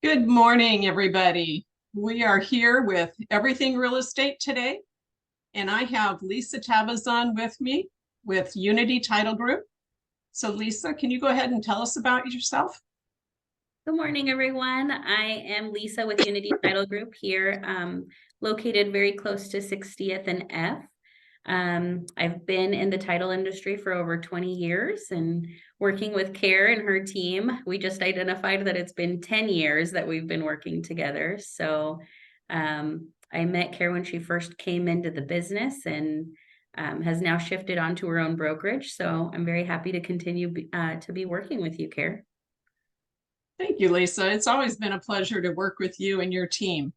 Good morning, everybody. We are here with Everything Real Estate today, and I have Lisa Tavizon with me with Unity Title Group. So Lisa, can you go ahead and tell us about yourself? Good morning, everyone. I am Lisa with Unity Title Group here, located very close to 60th and F. I've been in the title industry for over 20 years and working with Kara and her team. We just identified that it's been 10 years that we've been working together. So I met Kara when she first came into the business and has now shifted onto her own brokerage. So I'm very happy to continue to be working with you, Kara. Thank you, Lisa. It's always been a pleasure to work with you and your team.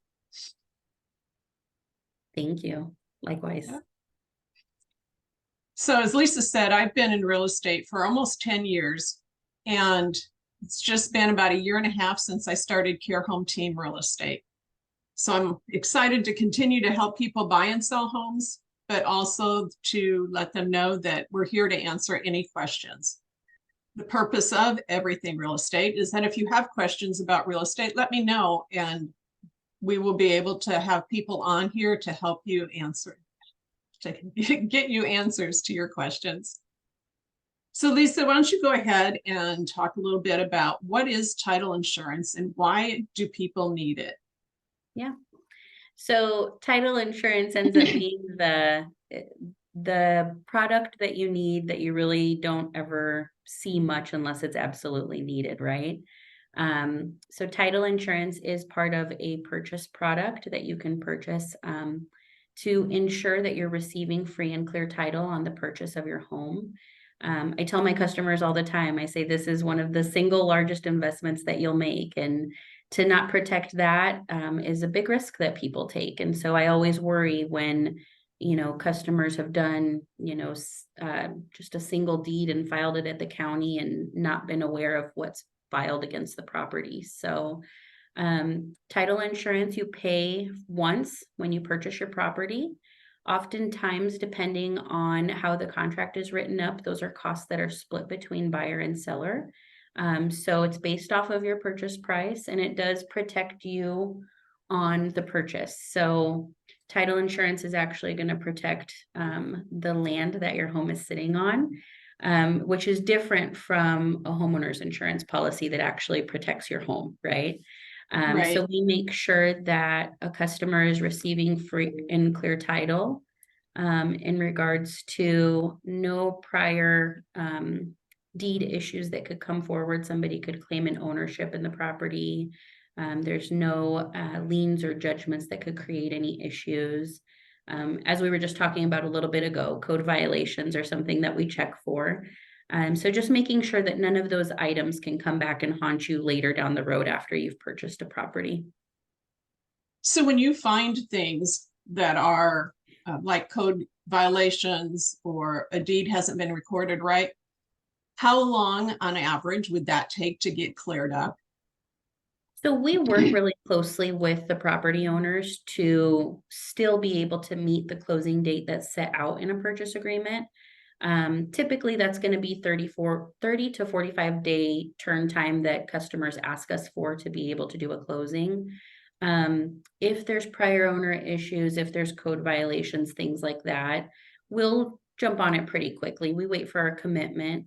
Thank you. Likewise. Yeah. So as Lisa said, I've been in real estate for almost 10 years, and it's just been about a year and a half since I started Care Home Team Real Estate. So I'm excited to continue to help people buy and sell homes, but also to let them know that we're here to answer any questions. The purpose of Everything Real Estate is that if you have questions about real estate, let me know, and we will be able to have people on here to help you answer, to get you answers to your questions. So Lisa, why don't you go ahead and talk a little bit about what is title insurance and why do people need it? Yeah. So title insurance ends up being the product that you need that you really don't ever see much unless it's absolutely needed, right? So title insurance is part of a purchase product that you can purchase to ensure that you're receiving free and clear title on the purchase of your home. I tell my customers all the time, I say this is one of the single largest investments that you'll make, and to not protect that is a big risk that people take. And so I always worry when, customers have done, just a single deed and filed it at the county and not been aware of what's filed against the property. So title insurance, you pay once when you purchase your property. Oftentimes, depending on how the contract is written up, those are costs that are split between buyer and seller. So it's based off of your purchase price, and it does protect you on the purchase. So title insurance is actually going to protect the land that your home is sitting on, which is different from a homeowner's insurance policy that actually protects your home, right? Right. So we make sure that a customer is receiving free and clear title in regards to no prior deed issues that could come forward. Somebody could claim an ownership in the property. There's no liens or judgments that could create any issues. As we were just talking about a little bit ago, code violations are something that we check for. So just making sure that none of those items can come back and haunt you later down the road after you've purchased a property. So when you find things that are like code violations or a deed hasn't been recorded right, how long on average would that take to get cleared up? So we work really closely with the property owners to still be able to meet the closing date that's set out in a purchase agreement. Typically that's going to be 30 to 45 day turn time that customers ask us for to be able to do a closing. If there's prior owner issues, if there's code violations, things like that, we'll jump on it pretty quickly. We wait for our commitment,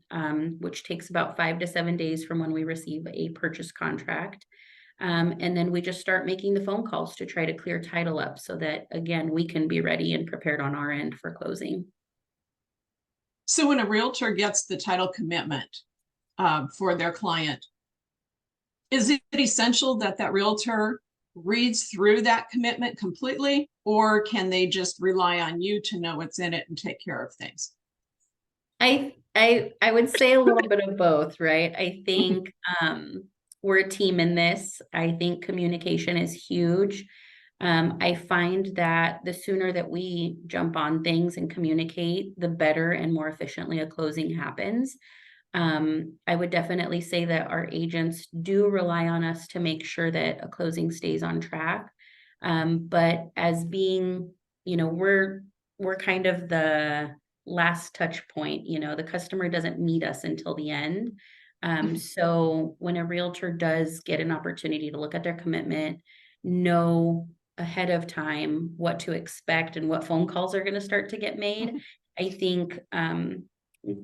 which takes about 5 to 7 days from when we receive a purchase contract. And then we just start making the phone calls to try to clear title up so that, again, we can be ready and prepared on our end for closing. So when a realtor gets the title commitment for their client, is it essential that that realtor reads through that commitment completely, or can they just rely on you to know what's in it and take care of things? I would say a little bit of both, right? I think we're a team in this. I think communication is huge. I find that the sooner that we jump on things and communicate, the better and more efficiently a closing happens. I would definitely say that our agents do rely on us to make sure that a closing stays on track. But as being, we're kind of the last touch point, the customer doesn't meet us until the end. So when a realtor does get an opportunity to look at their commitment, know ahead of time what to expect and what phone calls are going to start to get made, I think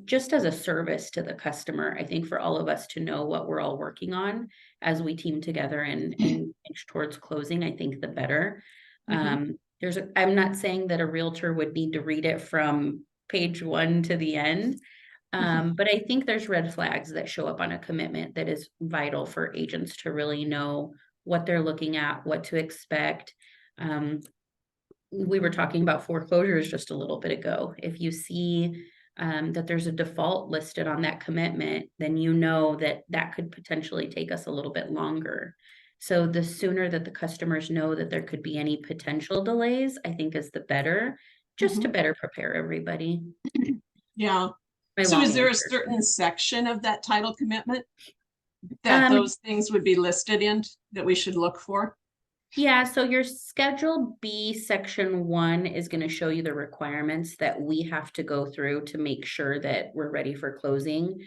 just as a service to the customer, I think for all of us to know what we're all working on as we team together and inch towards closing, I think the better. I'm not saying that a realtor would need to read it from page 1 to the end. But I think there's red flags that show up on a commitment that is vital for agents to really know what they're looking at, what to expect. We were talking about foreclosures just a little bit ago. If you see that there's a default listed on that commitment, then you know that that could potentially take us a little bit longer. So the sooner that the customers know that there could be any potential delays, I think is the better, just to better prepare everybody. Yeah. My So long is there a answer. certain section of that title commitment that those things would be listed in that we should look for? Yeah, so your Schedule B, Section 1 is going to show you the requirements that we have to go through to make sure that we're ready for closing.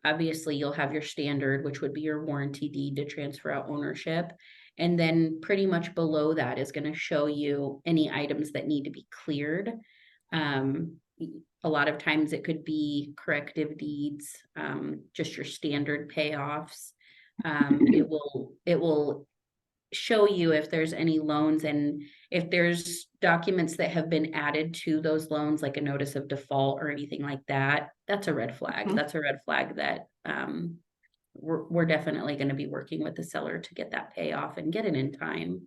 Obviously, you'll have your standard, which would be your warranty deed to transfer out ownership. And then pretty much below that is going to show you any items that need to be cleared. A lot of times it could be corrective deeds, just your standard payoffs. It will show you if there's any loans and if there's documents that have been added to those loans, like a notice of default or anything like that. That's a red flag. That's a red flag that we're definitely going to be working with the seller to get that payoff and get it in time.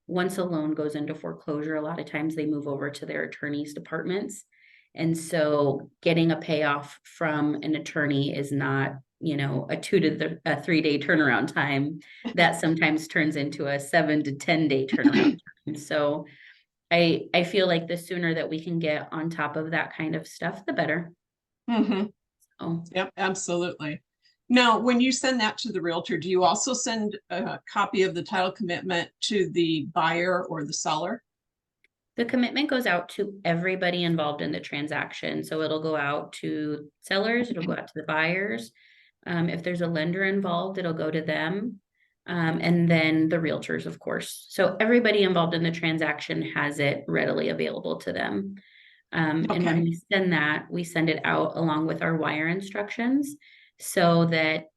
Once a loan goes into foreclosure, a lot of times they move over to their attorney's departments. And so getting a payoff from an attorney is not, a 2 to 3 day turnaround time. That sometimes turns into a 7 to 10 day turnaround time. So I feel like the sooner that we can get on top of that kind of stuff, the better. So, Yep, absolutely. Now, when you send that to the realtor, do you also send a copy of the title commitment to the buyer or the seller? the commitment goes out to everybody involved in the transaction. So it'll go out to sellers, it'll go out to the buyers. If there's a lender involved, it'll go to them. And then the realtors, of course. So everybody involved in the transaction has it readily available to them. And when we send that, we send it out along with our wire instructions so that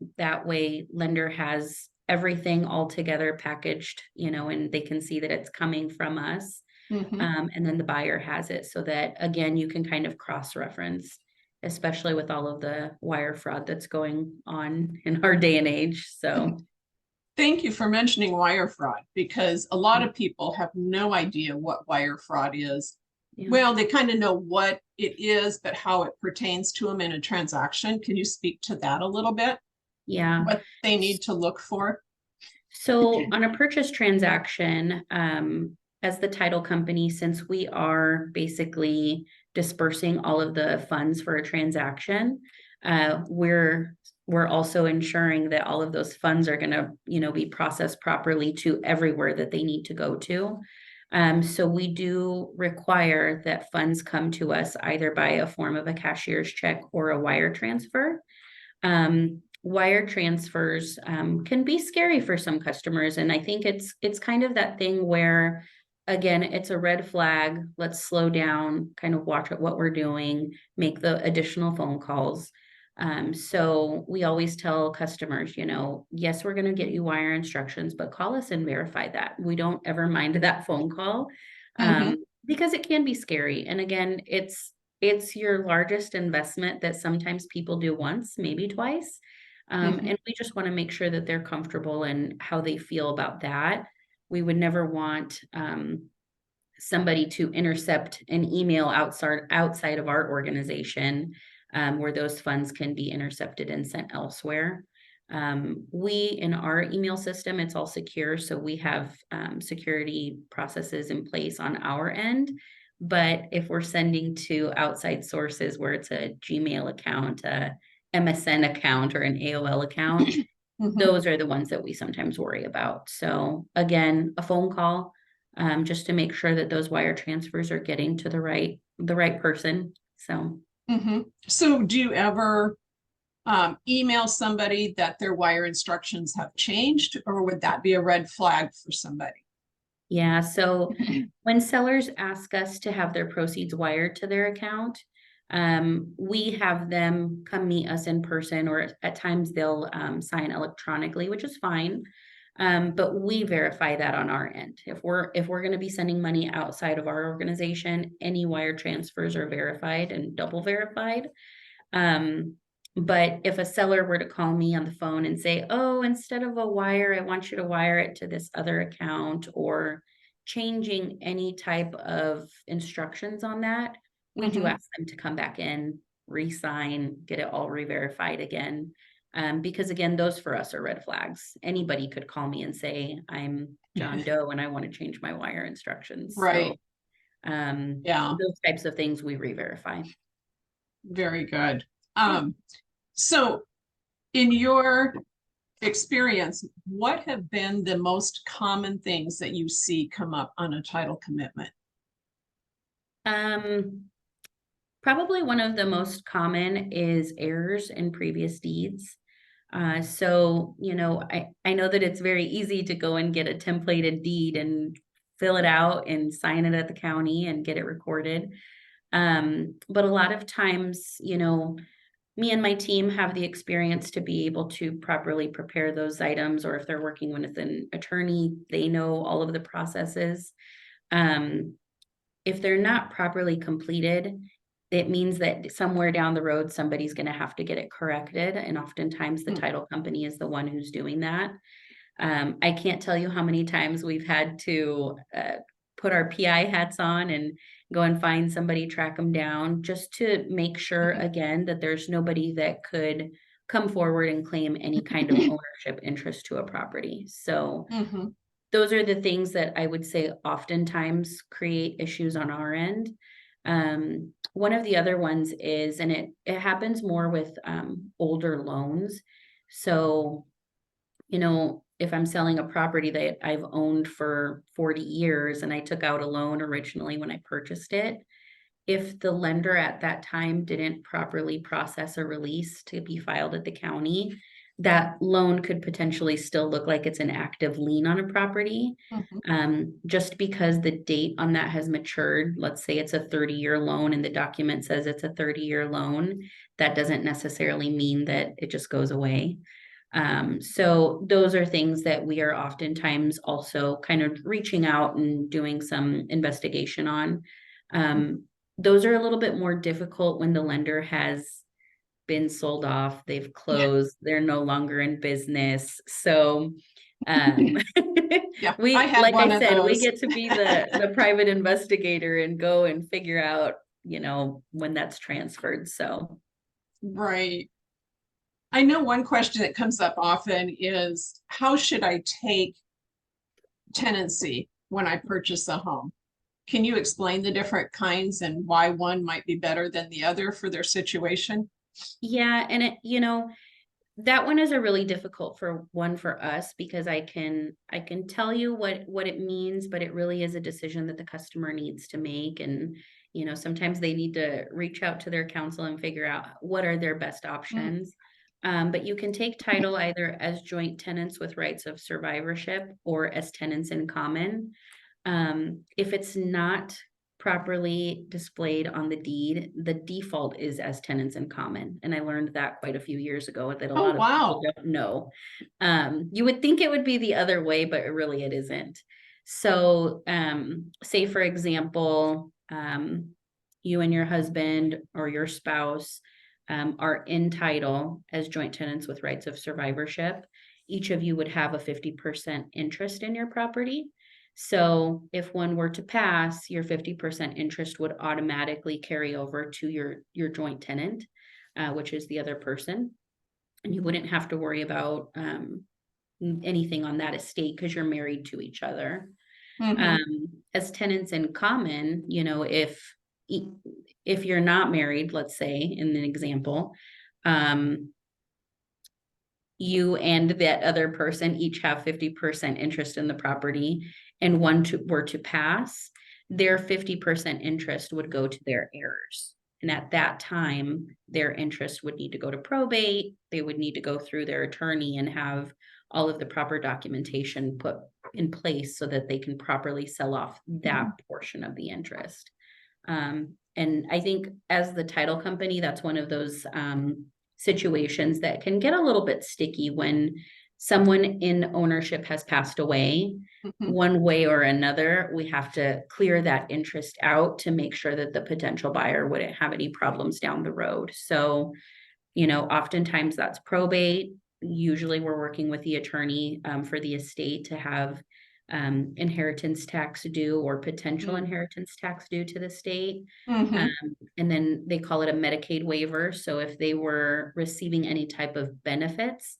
way lender has everything all together packaged, and they can see that it's coming from us. And then the buyer has it so that, again, you can kind of cross-reference, especially with all of the wire fraud that's going on in our day and age. So thank you for mentioning wire fraud, because a lot of people have no idea what wire fraud is. yeah. Well, they kind of know what it is, but how it pertains to them in a transaction. Can you speak to that a little bit? Yeah. What they need to look for? So on a purchase transaction, as the title company, since we are basically dispersing all of the funds for a transaction, we're also ensuring that all of those funds are going to, be processed properly to everywhere that they need to go to. So we do require that funds come to us either by a form of a cashier's check or a wire transfer. Wire transfers can be scary for some customers, and I think it's kind of that thing where, again, it's a red flag. Let's slow down, kind of watch what we're doing, make the additional phone calls. So we always tell customers, yes, we're going to get you wire instructions, but call us and verify that. We don't ever mind that phone call because it can be scary. And again, it's your largest investment that sometimes people do once, maybe twice. And we just want to make sure that they're comfortable and how they feel about that. We would never want somebody to intercept an email outside of our organization where those funds can be intercepted and sent elsewhere. In our email system, it's all secure. So we have security processes in place on our end. But if we're sending to outside sources where it's a Gmail account, a MSN account, or an AOL account, those are the ones that we sometimes worry about. So again, a phone call just to make sure that those wire transfers are getting to the right person. So So do you ever email somebody that their wire instructions have changed, or would that be a red flag for somebody? Yeah, so when sellers ask us to have their proceeds wired to their account, we have them come meet us in person, or at times they'll sign electronically, which is fine. But we verify that on our end. If we're going to be sending money outside of our organization, any wire transfers are verified and double verified. But if a seller were to call me on the phone and say, oh, instead of a wire, I want you to wire it to this other account, or changing any type of instructions on that, we do ask them to come back in, re-sign, get it all re-verified again. Because again, those for us are red flags. Anybody could call me and say, I'm John Doe and I want to change my wire instructions. Right. So Yeah, those types of things we re-verify. very good. So in your experience, what have been the most common things that you see come up on a title commitment? Probably one of the most common is errors in previous deeds. So, I know that it's very easy to go and get a templated deed and fill it out and sign it at the county and get it recorded. But a lot of times, me and my team have the experience to be able to properly prepare those items, or if they're working with an attorney, they know all of the processes. If they're not properly completed, it means that somewhere down the road, somebody's going to have to get it corrected. And oftentimes the title company is the one who's doing that. I can't tell you how many times we've had to put our PI hats on and go and find somebody, track them down, just to make sure, again, that there's nobody that could come forward and claim any kind of ownership interest to a property. So those are the things that I would say oftentimes create issues on our end. One of the other ones is, and it happens more with older loans. So, if I'm selling a property that I've owned for 40 years and I took out a loan originally when I purchased it, if the lender at that time didn't properly process a release to be filed at the county, that loan could potentially still look like it's an active lien on a property. Just because the date on that has matured, let's say it's a 30-year loan and the document says it's a 30-year loan, that doesn't necessarily mean that it just goes away. So those are things that we are oftentimes also kind of reaching out and doing some investigation on. Those are a little bit more difficult when the lender has been sold off, they've closed, they're no longer in business. So Yeah, we, I had like one I of said, we those. get to be the private investigator and go and figure out, when that's transferred. So Right. I know one question that comes up often is, how should I take tenancy when I purchase a home? Can you explain the different kinds and why one might be better than the other for their situation? yeah, and that one is a really difficult one for us, because I can tell you what it means, but it really is a decision that the customer needs to make. And sometimes they need to reach out to their counsel and figure out what are their best options. But you can take title either as joint tenants with rights of survivorship or as tenants in common. If it's not properly displayed on the deed, the default is as tenants in common. And I learned that quite a few years ago, that a Oh, lot of people wow. don't know. You would think it would be the other way, but really it isn't. So say, for example, you and your husband or your spouse are in title as joint tenants with rights of survivorship. Each of you would have a 50% interest in your property. So if one were to pass, your 50% interest would automatically carry over to your joint tenant, which is the other person. And you wouldn't have to worry about anything on that estate because you're married to each other. As tenants in common, if you're not married, let's say in an example, you and that other person each have 50% interest in the property, and were to pass, their 50% interest would go to their heirs. And at that time, their interest would need to go to probate. They would need to go through their attorney and have all of the proper documentation put in place so that they can properly sell off that portion of the interest. And I think as the title company, that's one of those situations that can get a little bit sticky when someone in ownership has passed away. One way or another, we have to clear that interest out to make sure that the potential buyer wouldn't have any problems down the road. So, oftentimes that's probate. Usually we're working with the attorney for the estate to have inheritance tax due or potential inheritance tax due to the state. And then they call it a Medicaid waiver. So if they were receiving any type of benefits,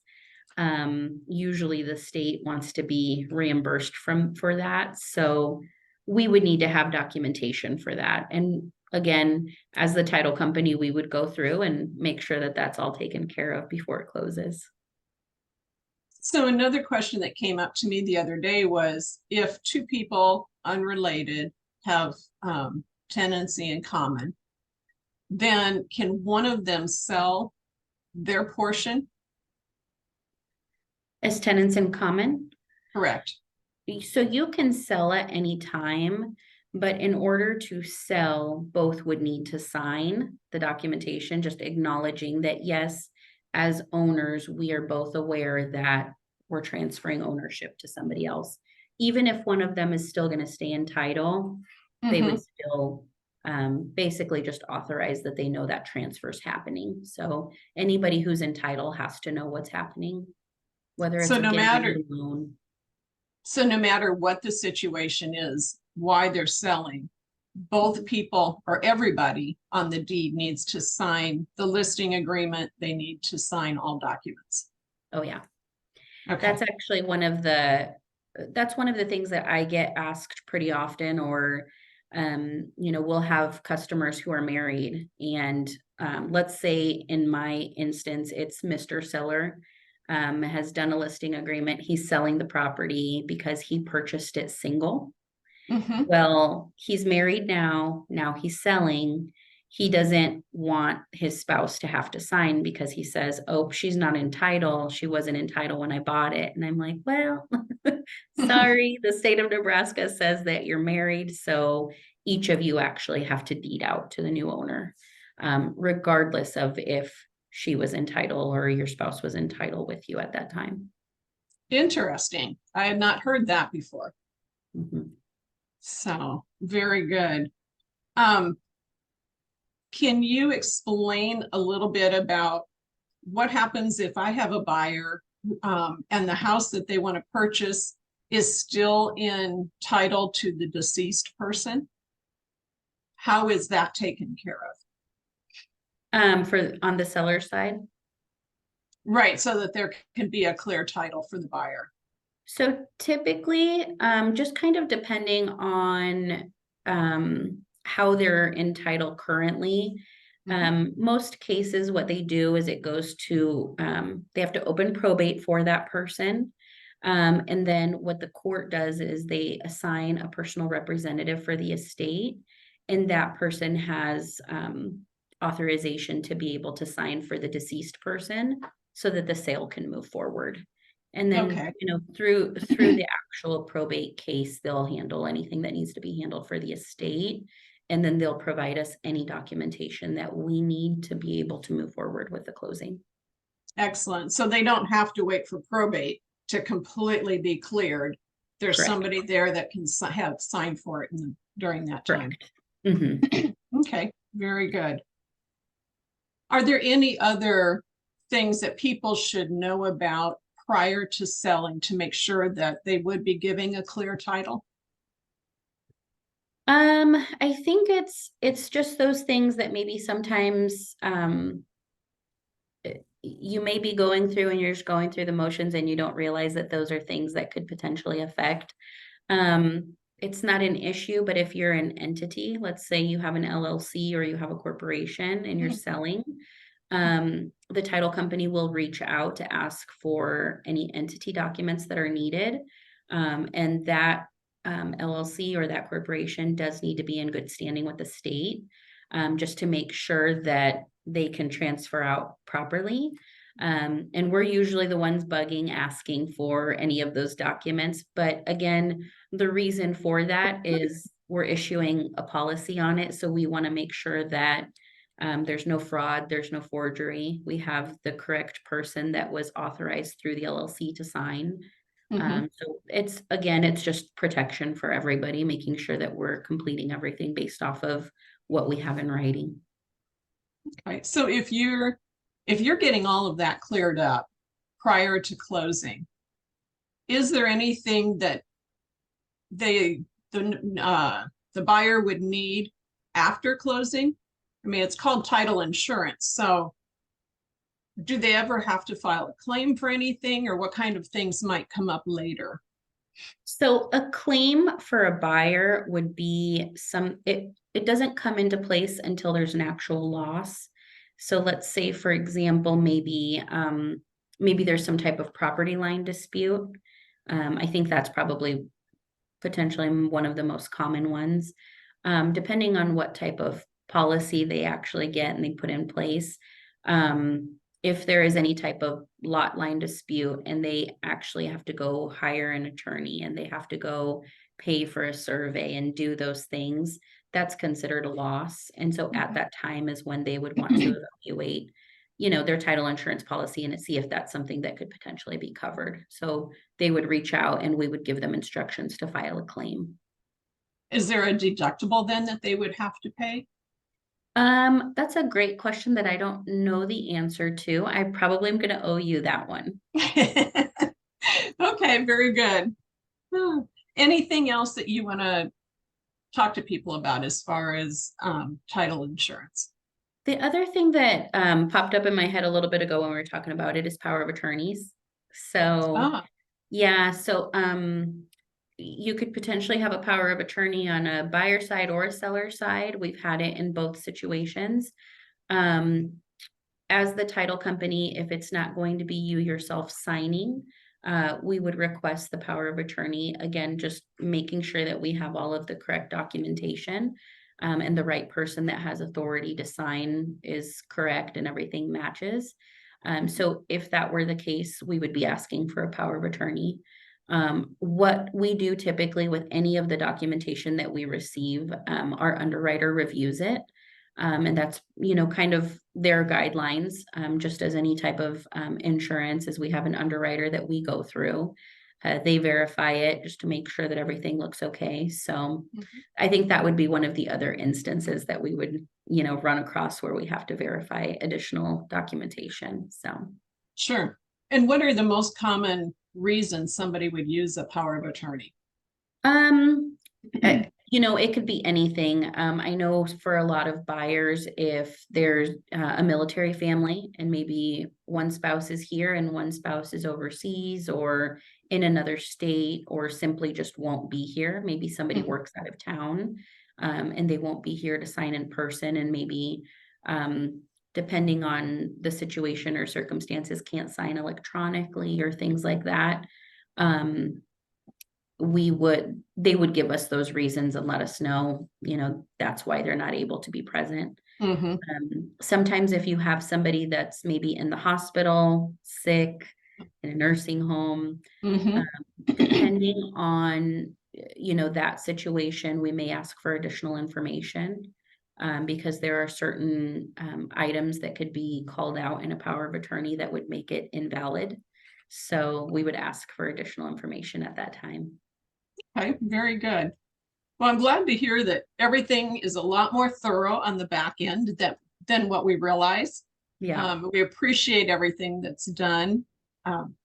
usually the state wants to be reimbursed for that. So we would need to have documentation for that. And again, as the title company, we would go through and make sure that that's all taken care of before it closes. So another question that came up to me the other day was, if two people unrelated have tenancy in common, then can one of them sell their portion? As tenants in common? Correct. So you can sell at any time, but in order to sell, both would need to sign the documentation, just acknowledging that, yes, as owners, we are both aware that we're transferring ownership to somebody else. Even if one of them is still going to stay in title, they would still basically just authorize that they know that transfer is happening. So anybody who's in title has to know what's happening, whether it's So no matter loan. So no matter what the situation is, why they're selling, both people or everybody on the deed needs to sign the listing agreement. They need to sign all documents. Oh yeah. Okay. That's actually one of the things that I get asked pretty often, or we'll have customers who are married, and let's say in my instance, it's Mr. Seller has done a listing agreement. He's selling the property because he purchased it single. Well, he's married now. Now he's selling. He doesn't want his spouse to have to sign because he says, oh, she's not in title. She wasn't in title when I bought it. And I'm like, well, sorry, the state of Nebraska says that you're married. So each of you actually have to deed out to the new owner, regardless of if she was in title or your spouse was in title with you at that time. Interesting. I had not heard that before. So very good. Can you explain a little bit about what happens if I have a buyer and the house that they want to purchase is still in title to the deceased person? How is that taken care of? On the seller side? Right, so that there can be a clear title for the buyer. So typically, just kind of depending on how they're in title currently, most cases what they do is it goes to, they have to open probate for that person. And then what the court does is they assign a personal representative for the estate, and that person has authorization to be able to sign for the deceased person so that the sale can move forward. And then, through the actual probate case, they'll handle anything that needs to be handled for the estate. And then they'll provide us any documentation that we need to be able to move forward with the closing. Excellent. So they don't have to wait for probate to completely be cleared. There's Correct. Somebody there that can have signed for it during that time. Okay, very good. Are there any other things that people should know about prior to selling to make sure that they would be giving a clear title? I think it's just those things that maybe sometimes you may be going through and you're just going through the motions and you don't realize that those are things that could potentially affect. It's not an issue, but if you're an entity, let's say you have an LLC or you have a corporation and you're selling, the title company will reach out to ask for any entity documents that are needed. And that LLC or that corporation does need to be in good standing with the state. just to make sure that they can transfer out properly. And we're usually the ones bugging, asking for any of those documents. But again, the reason for that is we're issuing a policy on it. So we want to make sure that there's no fraud, there's no forgery. We have the correct person that was authorized through the LLC to sign. So it's, again, it's just protection for everybody, making sure that we're completing everything based off of what we have in writing. Right. So if you're getting all of that cleared up prior to closing, is there anything that the buyer would need after closing? I mean, it's called title insurance. So do they ever have to file a claim for anything, or what kind of things might come up later? So a claim for a buyer would be it doesn't come into place until there's an actual loss. So let's say, for example, maybe there's some type of property line dispute. I think that's probably potentially one of the most common ones. Depending on what type of policy they actually get and they put in place. If there is any type of lot line dispute and they actually have to go hire an attorney and they have to go pay for a survey and do those things, that's considered a loss. And so at that time is when they would want to evaluate, their title insurance policy and see if that's something that could potentially be covered. So they would reach out and we would give them instructions to file a claim. Is there a deductible then that they would have to pay? That's a great question that I don't know the answer to. I probably am going to owe you that one. Okay, very good. Anything else that you want to talk to people about as far as title insurance? The other thing that popped up in my head a little bit ago when we were talking about it is power of attorneys. So Ah, yeah, so you could potentially have a power of attorney on a buyer side or a seller side. We've had it in both situations. As the title company, if it's not going to be you yourself signing, we would request the power of attorney. Again, just making sure that we have all of the correct documentation, and the right person that has authority to sign is correct and everything matches. So if that were the case, we would be asking for a power of attorney. What we do typically with any of the documentation that we receive, our underwriter reviews it. And that's, kind of their guidelines, just as any type of insurance, as we have an underwriter that we go through. They verify it just to make sure that everything looks okay. So I think that would be one of the other instances that we would, run across where we have to verify additional documentation. So. sure. And what are the most common reasons somebody would use a power of attorney? It could be anything. I know for a lot of buyers, if there's a military family and maybe one spouse is here and one spouse is overseas or in another state, or simply just won't be here. Maybe somebody works out of town, and they won't be here to sign in person, and maybe depending on the situation or circumstances, can't sign electronically or things like that. They would give us those reasons and let us know, that's why they're not able to be present. Mm-hmm. Sometimes if you have somebody that's maybe in the hospital, sick, in a nursing home, Mm-hmm. depending on, that situation, we may ask for additional information, because there are certain items that could be called out in a power of attorney that would make it invalid. So we would ask for additional information at that time. Okay, very good. Well, I'm glad to hear that everything is a lot more thorough on the back end than what we realize. Yeah. We appreciate everything that's done. Um,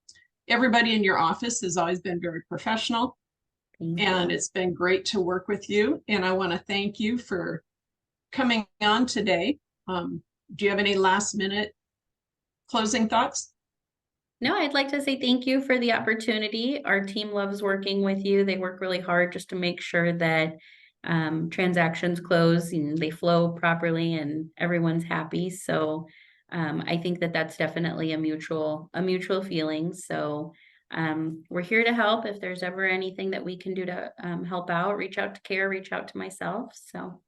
Everybody in your office has always been very professional, Thank and you. it's been great to work with you. And I want to thank you for coming on today. Do you have any last minute closing thoughts? No, I'd like to say thank you for the opportunity. Our team loves working with you. They work really hard just to make sure that transactions close and they flow properly and everyone's happy. So I think that that's definitely a mutual feeling. So we're here to help. If there's ever anything that we can do to help out, reach out to Care, reach out to myself. So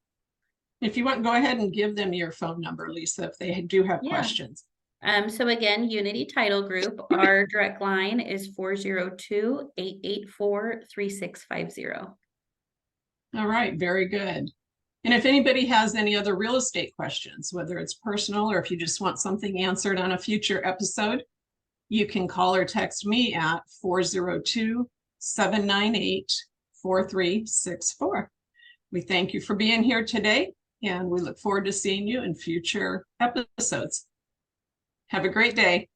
If you want, go ahead and give them your phone number, Lisa, if they do have Yeah. questions. So again, Unity Title Group, our direct line is 402-884-3650. All right, very good. And if anybody has any other real estate questions, whether it's personal or if you just want something answered on a future episode, you can call or text me at 402-798-4364. We thank you for being here today, and we look forward to seeing you in future episodes. Have a great day.